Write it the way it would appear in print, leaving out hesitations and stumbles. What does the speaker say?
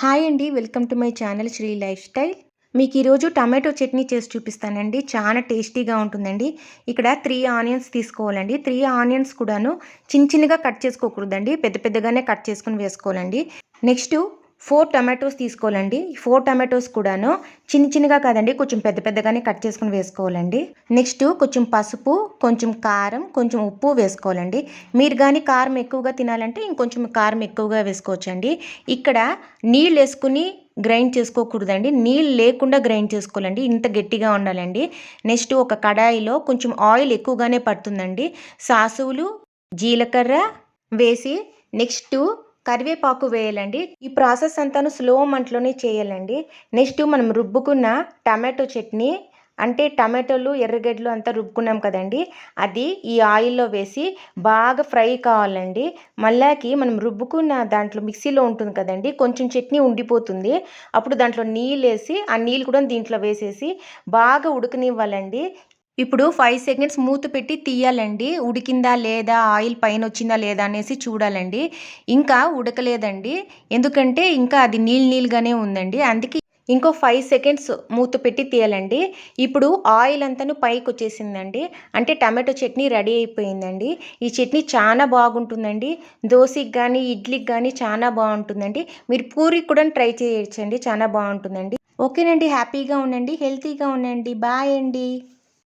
Hi అండి. Welcome to my channel Sri life style. మీకు ఈరోజు టమాటో చట్నీ చేసి చూపిస్తానండి. చాలా టేస్టీగా ఉంటుందండి. ఇక్కడ 3 ఆనియన్స్ తీసుకోవాలండి. 3 ఆనియన్స్ కూడాను చిన్నగా కట్ చేసుకోకూడదండి. పెద్ద పెద్దగానే కట్ చేసుకొని వేసుకోవాలండి. నెక్స్ట్ 4 టమాటోస్ తీసుకోవాలండి. 4 టమాటోస్ కూడాను చిన్నగా కాదండి, కొంచెం పెద్ద పెద్దగానే కట్ చేసుకొని వేసుకోవాలండి. నెక్స్ట్ కొంచెం పసుపు, కొంచెం కారం, కొంచెం ఉప్పు వేసుకోవాలండి. మీరు కానీ కారం ఎక్కువగా తినాలంటే ఇంకొంచెం కారం ఎక్కువగా వేసుకోవచ్చండి. ఇక్కడ నీళ్ళు వేసుకుని గ్రైండ్ చేసుకోకూడదండి, నీళ్ళు లేకుండా గ్రైండ్ చేసుకోవాలండి. ఇంత గట్టిగా ఉండాలండి. నెక్స్ట్ ఒక కడాయిలో కొంచెం ఆయిల్ ఎక్కువగానే పడుతుందండి. సాసువులు, జీలకర్ర వేసి నెక్స్ట్ కరివేపాకు వేయాలండి. ఈ ప్రాసెస్ అంతాను స్లో మంటలోనే చేయాలండి. నెక్స్ట్ మనం రుబ్బుకున్న టమాటో చట్నీ అంటే టమాటోలు, ఎర్రగడ్డలు అంతా రుబ్బుకున్నాం కదండి, అది ఈ ఆయిల్లో వేసి బాగా ఫ్రై కావాలండి. మళ్ళాకి మనం రుబ్బుకున్న దాంట్లో మిక్సీలో ఉంటుంది కదండి, కొంచెం చట్నీ ఉండిపోతుంది. అప్పుడు దాంట్లో నీళ్ళు వేసి ఆ నీళ్ళు కూడా దీంట్లో వేసేసి బాగా ఉడకనివ్వాలండి. ఇప్పుడు 5 సెకండ్స్ మూత పెట్టి తీయాలండి. ఉడికిందా లేదా, ఆయిల్ పైన వచ్చిందా లేదా అనేసి చూడాలండి. ఇంకా ఉడకలేదండి, ఎందుకంటే ఇంకా అది నీళ్ళుగానే ఉందండి. అందుకే ఇంకో 5 సెకండ్స్ మూత పెట్టి తీయాలండి. ఇప్పుడు ఆయిల్ అంతాను పైకి వచ్చేసిందండి, అంటే టమాటో చట్నీ రెడీ అయిపోయిందండి. ఈ చట్నీ చాలా బాగుంటుందండి. దోశకి కానీ ఇడ్లీకి కానీ చాలా బాగుంటుందండి. మీరు పూరికి కూడా ట్రై చేయొచ్చండి, చాలా బాగుంటుందండి. ఓకేనండి. హ్యాపీగా ఉండండి, హెల్తీగా ఉండండి. బాయ్ అండి.